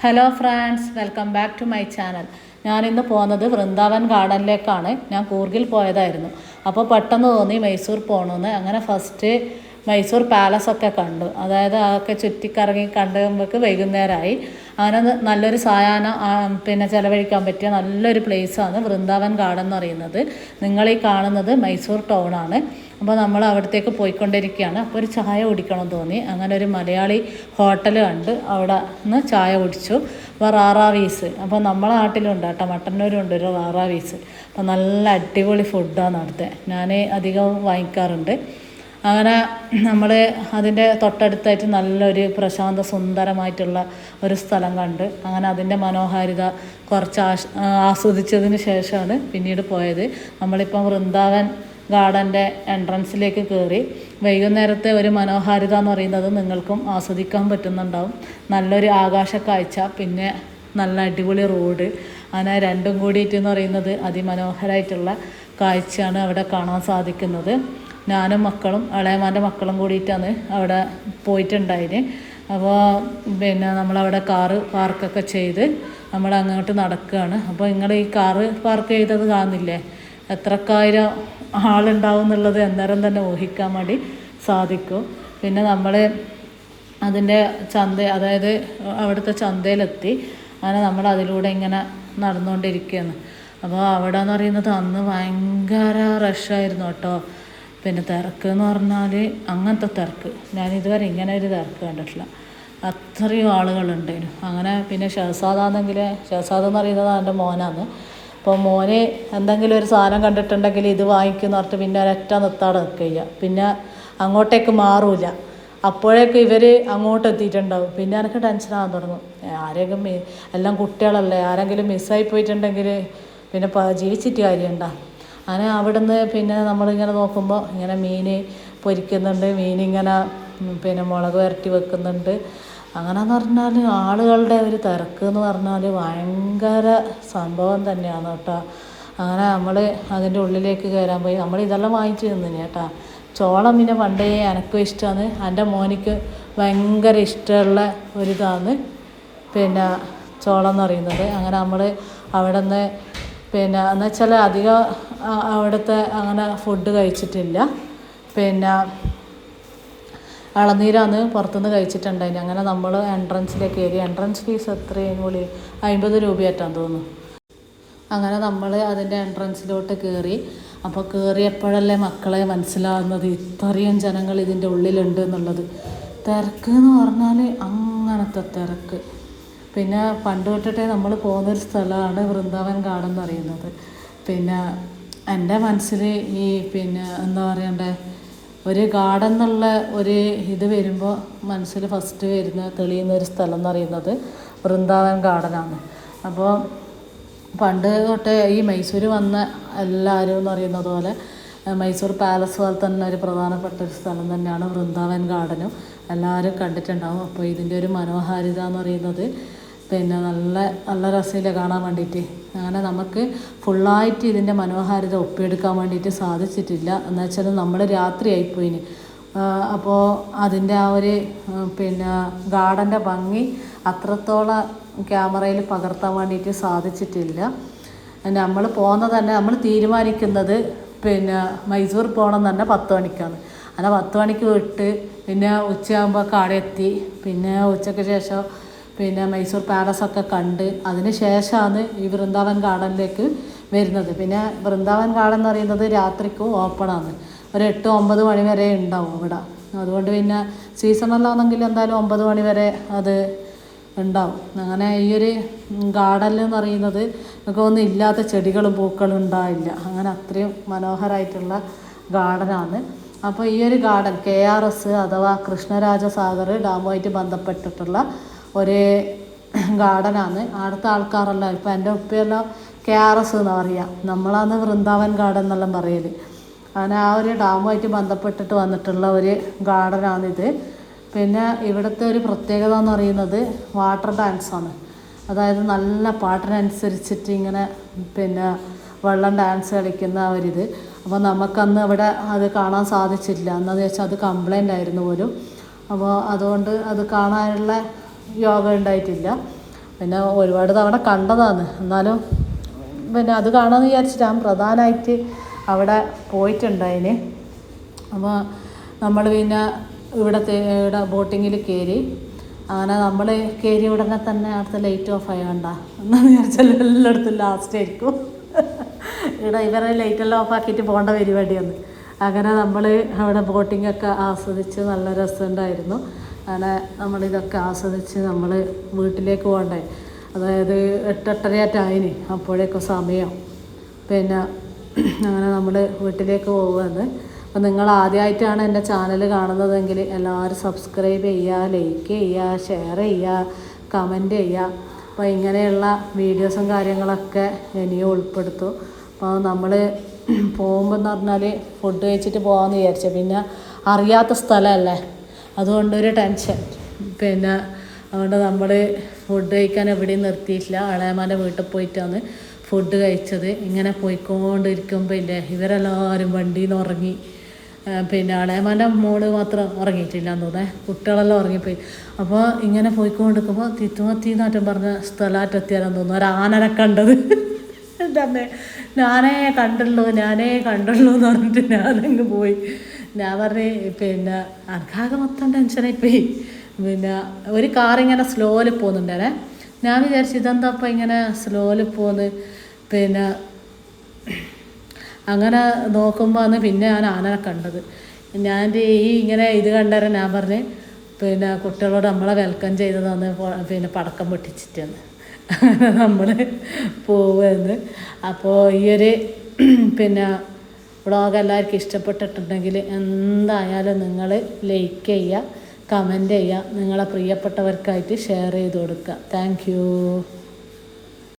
Hello friends, welcome back to my channel. ഞാനിന്ന് പോകുന്നത് വൃന്ദാവൻ ഗാർഡനിലേക്കാണ്. ഞാൻ കൂർഗിൽ പോയതായിരുന്നു. അപ്പോൾ പെട്ടെന്ന് തോന്നി മൈസൂർ പോകണമെന്ന്. അങ്ങനെ ഫസ്റ്റ് മൈസൂർ പാലസൊക്കെ കണ്ടു. അതായത് അതൊക്കെ ചുറ്റിക്കറങ്ങി കണ്ടുമ്പോഴേക്ക് വൈകുന്നേരമായി. അങ്ങനെ നല്ലൊരു സായാഹ്നം ചിലവഴിക്കാൻ പറ്റിയ നല്ലൊരു പ്ലേസാണ് വൃന്ദാവൻ ഗാർഡൻ എന്ന് പറയുന്നത്. നിങ്ങളീ കാണുന്നത് മൈസൂർ ടൗണാണ്. അപ്പോൾ നമ്മൾ അവിടത്തേക്ക് പോയിക്കൊണ്ടിരിക്കുകയാണ്. അപ്പോൾ ഒരു ചായ കുടിക്കണം തോന്നി. അങ്ങനെ ഒരു മലയാളി ഹോട്ടൽ കണ്ട് അവിടെ നിന്ന് ചായ കുടിച്ചു. അപ്പോൾ റാറാവീസ്, അപ്പോൾ നമ്മളെ നാട്ടിലുണ്ട് കേട്ടോ, മട്ടന്നൂരുണ്ട് ഒരു റാറാവീസ്. അപ്പോൾ നല്ല അടിപൊളി ഫുഡാണ് അവിടുത്തെ. ഞാൻ അധികം വാങ്ങിക്കാറുണ്ട്. അങ്ങനെ നമ്മൾ അതിൻ്റെ തൊട്ടടുത്തായിട്ട് നല്ലൊരു പ്രശാന്ത സുന്ദരമായിട്ടുള്ള ഒരു സ്ഥലം കണ്ട് അങ്ങനെ അതിൻ്റെ മനോഹാരിത കുറച്ച് ആസ്വദിച്ചതിന് ശേഷമാണ് പിന്നീട് പോയത്. നമ്മളിപ്പം വൃന്ദാവൻ ഗാർഡൻ്റെ എൻട്രൻസിലേക്ക് കയറി. വൈകുന്നേരത്തെ ഒരു മനോഹാരിത എന്ന് പറയുന്നത് നിങ്ങൾക്കും ആസ്വദിക്കാൻ പറ്റുന്നുണ്ടാവും. നല്ലൊരു ആകാശ കാഴ്ച, പിന്നെ നല്ല അടിപൊളി റോഡ്, അങ്ങനെ രണ്ടും കൂടിയിട്ട് എന്ന് പറയുന്നത് അതിമനോഹരമായിട്ടുള്ള കാഴ്ചയാണ് അവിടെ കാണാൻ സാധിക്കുന്നത്. ഞാനും മക്കളും ഇളയമാൻ്റെ മക്കളും കൂടിയിട്ടാണ് അവിടെ പോയിട്ടുണ്ടായിന്. അപ്പോൾ നമ്മളവിടെ കാറ് പാർക്കൊക്കെ ചെയ്ത് നമ്മൾ അങ്ങോട്ട് നടക്കുകയാണ്. അപ്പോൾ നിങ്ങൾ ഈ കാറ് പാർക്ക് ചെയ്തത് കാണുന്നില്ലേ, എത്രക്കായിരം ആളുണ്ടാവും എന്നുള്ളത് അന്നേരം തന്നെ ഊഹിക്കാൻ വേണ്ടി സാധിക്കും. പിന്നെ നമ്മൾ അതിൻ്റെ അതായത് അവിടുത്തെ ചന്തയിലെത്തി. അങ്ങനെ നമ്മൾ അതിലൂടെ ഇങ്ങനെ നടന്നുകൊണ്ടിരിക്കുകയാണ്. അപ്പോൾ അവിടെ എന്ന് പറയുന്നത് അന്ന് ഭയങ്കര റഷായിരുന്നു കേട്ടോ. പിന്നെ തിരക്ക് എന്ന് പറഞ്ഞാൽ അങ്ങനത്തെ തിരക്ക് ഞാൻ ഇതുവരെ ഇങ്ങനെ ഒരു തിരക്ക് കണ്ടിട്ടില്ല. അത്രയും ആളുകളുണ്ടായിരുന്നു. അങ്ങനെ പിന്നെ ഷഹസാദാണെങ്കിൽ, ഷഹസാദ് എന്ന് പറയുന്നത് എൻ്റെ മോനാണ്. അപ്പോൾ മോന് എന്തെങ്കിലും ഒരു സാധനം കണ്ടിട്ടുണ്ടെങ്കിൽ ഇത് വാങ്ങിക്കുമെന്ന് പറഞ്ഞിട്ട് പിന്നെ ഒരൊറ്റ നിർത്താതെ നിൽക്കുക. പിന്നെ അങ്ങോട്ടേക്ക് മാറൂല. അപ്പോഴേക്കും ഇവർ അങ്ങോട്ട് എത്തിയിട്ടുണ്ടാവും. പിന്നെ എനിക്ക് ടെൻഷനാകാൻ തുടങ്ങും. ആരെങ്കിലും എല്ലാം കുട്ടികളല്ലേ, ആരെങ്കിലും മിസ്സായി പോയിട്ടുണ്ടെങ്കിൽ പിന്നെ ജീവിച്ചിട്ട് കാര്യമുണ്ടോ. അങ്ങനെ അവിടുന്ന് പിന്നെ നമ്മളിങ്ങനെ നോക്കുമ്പോൾ ഇങ്ങനെ മീൻ പൊരിക്കുന്നുണ്ട്, മീനിങ്ങനെ മുളക് വരട്ടി വെക്കുന്നുണ്ട്. അങ്ങനെയെന്ന് പറഞ്ഞാൽ ആളുകളുടെ ഒരു തിരക്ക് എന്ന് പറഞ്ഞാൽ ഭയങ്കര സംഭവം തന്നെയാണ് കേട്ടോ. അങ്ങനെ നമ്മൾ അതിൻ്റെ ഉള്ളിലേക്ക് കയറാൻ പോയി. നമ്മൾ ഇതെല്ലാം വാങ്ങിച്ചു തന്നിന് കേട്ടോ. ചോളം പിന്നെ പണ്ടേ എനിക്കും ഇഷ്ടമാണ്, എൻ്റെ മോനിക്ക് ഭയങ്കര ഇഷ്ടമുള്ള ഒരിതാണ് ചോളം എന്ന് പറയുന്നത്. അങ്ങനെ നമ്മൾ അവിടെ നിന്ന് എന്ന് വെച്ചാൽ അധികം അവിടുത്തെ അങ്ങനെ ഫുഡ് കഴിച്ചിട്ടില്ല. ഇളനീരാണ് പുറത്തുനിന്ന് കഴിച്ചിട്ടുണ്ടായിന്. അങ്ങനെ നമ്മൾ എൻട്രൻസിലേക്ക് കയറി. എൻട്രൻസ് ഫീസ് എത്രയും കൂടി 50 രൂപയായിട്ടാന്ന് തോന്നുന്നു. അങ്ങനെ നമ്മൾ അതിൻ്റെ എൻട്രൻസിലോട്ട് കയറി. അപ്പോൾ കയറിയപ്പോഴല്ലേ മക്കളെ മനസ്സിലാവുന്നത് ഇത്രയും ജനങ്ങൾ ഇതിൻ്റെ ഉള്ളിലുണ്ട് എന്നുള്ളത്. തിരക്ക് എന്ന് പറഞ്ഞാൽ അങ്ങനത്തെ തിരക്ക്. പിന്നെ പണ്ട് തൊട്ടിട്ടേ നമ്മൾ പോകുന്നൊരു സ്ഥലമാണ് വൃന്ദാവൻ ഗാർഡൻ എന്ന് പറയുന്നത്. എൻ്റെ മനസ്സിൽ ഈ എന്താ പറയണ്ടേ, ഒരു ഗാർഡൻ എന്നുള്ള ഒരു ഇത് വരുമ്പോൾ മനസ്സിൽ ഫസ്റ്റ് തെളിയുന്ന ഒരു സ്ഥലം എന്ന് പറയുന്നത് വൃന്ദാവൻ ഗാർഡനാണ്. അപ്പോൾ പണ്ട് തൊട്ടേ ഈ മൈസൂർ വന്ന എല്ലാവരും എന്ന് പറയുന്നത് പോലെ മൈസൂർ പാലസ് പോലെ തന്നെ ഒരു പ്രധാനപ്പെട്ട ഒരു സ്ഥലം തന്നെയാണ് വൃന്ദാവൻ ഗാർഡനും. എല്ലാവരും കണ്ടിട്ടുണ്ടാവും. അപ്പോൾ ഇതിൻ്റെ ഒരു മനോഹാരിത എന്ന് പറയുന്നത് നല്ല നല്ല രസമില്ല കാണാൻ വേണ്ടിയിട്ട്. അങ്ങനെ നമുക്ക് ഫുള്ളായിട്ട് ഇതിൻ്റെ മനോഹാരിത ഒപ്പിയെടുക്കാൻ വേണ്ടിയിട്ട് സാധിച്ചിട്ടില്ല. എന്ന് വെച്ചാൽ നമ്മൾ രാത്രി ആയിപ്പോയിന്. അപ്പോൾ അതിൻ്റെ ആ ഒരു ഗാർഡൻ്റെ ഭംഗി അത്രത്തോളം ക്യാമറയിൽ പകർത്താൻ വേണ്ടിയിട്ട് സാധിച്ചിട്ടില്ല. നമ്മൾ പോകുന്നത് തന്നെ, നമ്മൾ തീരുമാനിക്കുന്നത് മൈസൂർ പോകണം തന്നെ 10 മണിക്കാണ്. അങ്ങനെ 10 മണിക്ക് വിട്ട് പിന്നെ ഉച്ചയാകുമ്പോൾ അവിടെ എത്തി. പിന്നെ ഉച്ചയ്ക്ക് ശേഷം മൈസൂർ പാലസൊക്കെ കണ്ട് അതിന് ശേഷമാണ് ഈ വൃന്ദാവൻ ഗാർഡനിലേക്ക് വരുന്നത്. പിന്നെ വൃന്ദാവൻ ഗാർഡൻ എന്ന് പറയുന്നത് രാത്രിക്കും ഓപ്പണാണ്. ഒരു 8-9 മണി വരെ ഉണ്ടാവും അവിടെ. അതുകൊണ്ട് പിന്നെ സീസണല്ലാണെങ്കിൽ എന്തായാലും 9 മണി വരെ അത് ഉണ്ടാവും. അങ്ങനെ ഈ ഒരു ഗാർഡനിൽ എന്ന് പറയുന്നത് നമുക്ക് ഒന്നും ഇല്ലാത്ത ചെടികളും പൂക്കളും ഉണ്ടാവില്ല. അങ്ങനെ അത്രയും മനോഹരമായിട്ടുള്ള ഗാർഡനാണ്. അപ്പോൾ ഈ ഒരു ഗാർഡൻ KRS അഥവാ കൃഷ്ണരാജസാഗർ ഡാമുമായിട്ട് ബന്ധപ്പെട്ടിട്ടുള്ള ഒരു ഗാർഡനാണ്. അടുത്ത ആൾക്കാരെല്ലാം ഇപ്പം എൻ്റെ ഉപ്പയെല്ലാം KRS എന്ന് പറയുക, നമ്മളാണ് വൃന്ദാവൻ ഗാർഡൻ എന്നെല്ലാം പറയൽ. അങ്ങനെ ആ ഒരു ഡാമുമായിട്ട് ബന്ധപ്പെട്ടിട്ട് വന്നിട്ടുള്ള ഒരു ഗാർഡനാണിത്. പിന്നെ ഇവിടുത്തെ ഒരു പ്രത്യേകത എന്ന് പറയുന്നത് വാട്ടർ ഡാൻസാണ്. അതായത് നല്ല പാട്ടിനനുസരിച്ചിട്ട് ഇങ്ങനെ വെള്ളം ഡാൻസ് കളിക്കുന്ന ഒരിത്. അപ്പോൾ നമുക്കന്ന് അവിടെ അത് കാണാൻ സാധിച്ചില്ല. എന്താണെന്ന് വെച്ചാൽ അത് കംപ്ലൈൻ്റ് ആയിരുന്നു പോലും. അപ്പോൾ അതുകൊണ്ട് അത് കാണാനുള്ള യോഗ ഉണ്ടായിട്ടില്ല. പിന്നെ ഒരുപാട് തവണ കണ്ടതാണ്. എന്നാലും പിന്നെ അത് കാണാമെന്ന് വിചാരിച്ചിട്ട് ഞാൻ പ്രധാനമായിട്ട് അവിടെ പോയിട്ടുണ്ടായിന്. അപ്പോൾ നമ്മൾ പിന്നെ ഇവിടെ ബോട്ടിങ്ങിൽ കയറി. അങ്ങനെ നമ്മൾ കയറി ഉടനെ തന്നെ അവിടുത്തെ ലൈറ്റ് ഓഫ് ആയണ്ട എന്നാന്ന് വിചാരിച്ചാൽ എല്ലായിടത്തും ലാസ്റ്റ് ആയിരിക്കും. ഇവരെ ലൈറ്റെല്ലാം ഓഫാക്കിയിട്ട് പോകേണ്ട പരിപാടിയാണ്. അങ്ങനെ നമ്മൾ അവിടെ ബോട്ടിങ്ങൊക്കെ ആസ്വദിച്ച് നല്ല രസമുണ്ടായിരുന്നു. അങ്ങനെ നമ്മളിതൊക്കെ ആസ്വദിച്ച് നമ്മൾ വീട്ടിലേക്ക് പോകണ്ടേ. അതായത് 8-8:30 അപ്പോഴേക്കും സമയം. പിന്നെ അങ്ങനെ നമ്മൾ വീട്ടിലേക്ക് പോകുകയാണ്. അപ്പോൾ നിങ്ങൾ ആദ്യമായിട്ടാണ് എൻ്റെ ചാനൽ കാണുന്നതെങ്കിൽ എല്ലാവരും സബ്സ്ക്രൈബ് ചെയ്യുക, ലൈക്ക് ചെയ്യുക, ഷെയർ ചെയ്യുക, കമൻറ്റ് ചെയ്യുക. അപ്പോൾ ഇങ്ങനെയുള്ള വീഡിയോസും കാര്യങ്ങളൊക്കെ ഇനിയും ഉൾപ്പെടുത്തും. അപ്പോൾ നമ്മൾ പോകുമ്പോൾ എന്ന് പറഞ്ഞാൽ ഫുഡ് കഴിച്ചിട്ട് പോകാമെന്ന് വിചാരിച്ചു. പിന്നെ അറിയാത്ത സ്ഥലമല്ലേ, അതുകൊണ്ടൊരു ടെൻഷൻ. പിന്നെ അതുകൊണ്ട് നമ്മൾ ഫുഡ് കഴിക്കാൻ എവിടെയും നിർത്തിയിട്ടില്ല. ഇളയമാൻ്റെ വീട്ടിൽ പോയിട്ടാണ് ഫുഡ് കഴിച്ചത്. ഇങ്ങനെ പോയിക്കൊണ്ടിരിക്കുമ്പോൾ ഇല്ലേ ഇവരെല്ലാവരും വണ്ടിയിൽ നിന്ന് ഉറങ്ങി. പിന്നെ ഇളയമാൻ്റെ മോള് മാത്രം ഉറങ്ങിയിട്ടില്ല എന്ന് തോന്നേ, കുട്ടികളെല്ലാം ഉറങ്ങിപ്പോയി. അപ്പോൾ ഇങ്ങനെ പോയിക്കൊണ്ടിരിക്കുമ്പോൾ തിത്തുമത്തിന്നാറ്റം പറഞ്ഞ സ്ഥലമാറ്റെത്തിയാലെന്ന് തോന്നുന്നു ഒരു ആനനെ കണ്ടത്. എൻ്റെ അമ്മേ, ഞാനേ കണ്ടുള്ളൂ എന്ന് പറഞ്ഞിട്ട് ഞാനങ്ങ് പോയി. ഞാൻ പറഞ്ഞ് പിന്നെ എനിക്കാകെ മൊത്തം ടെൻഷനായിപ്പോയി. പിന്നെ ഒരു കാറിങ്ങനെ സ്ലോയിൽ പോകുന്നുണ്ടേ. ഞാൻ വിചാരിച്ചു ഇതെന്താ അപ്പം ഇങ്ങനെ സ്ലോയിൽ പോകുന്നത്. പിന്നെ അങ്ങനെ നോക്കുമ്പോൾ പിന്നെ ഞാൻ ആനനെ കണ്ടത്. ഞാൻ ഇങ്ങനെ ഇത് കണ്ടേരം ഞാൻ പറഞ്ഞ് പിന്നെ കുട്ടികളോട് നമ്മളെ വെൽക്കം ചെയ്തതാണ് പിന്നെ പടക്കം പൊട്ടിച്ചിട്ടാണ് നമ്മൾ പോവുകയെന്ന്. അപ്പോൾ പിന്നെ വ്ളോഗ് എല്ലാവർക്കും ഇഷ്ടപ്പെട്ടിട്ടുണ്ടെങ്കിൽ എന്തായാലും നിങ്ങൾ ലൈക്ക് ചെയ്യുക, കമൻറ്റ് ചെയ്യുക, നിങ്ങളെ പ്രിയപ്പെട്ടവർക്കായിട്ട് ഷെയർ ചെയ്ത് കൊടുക്കുക. Thank you.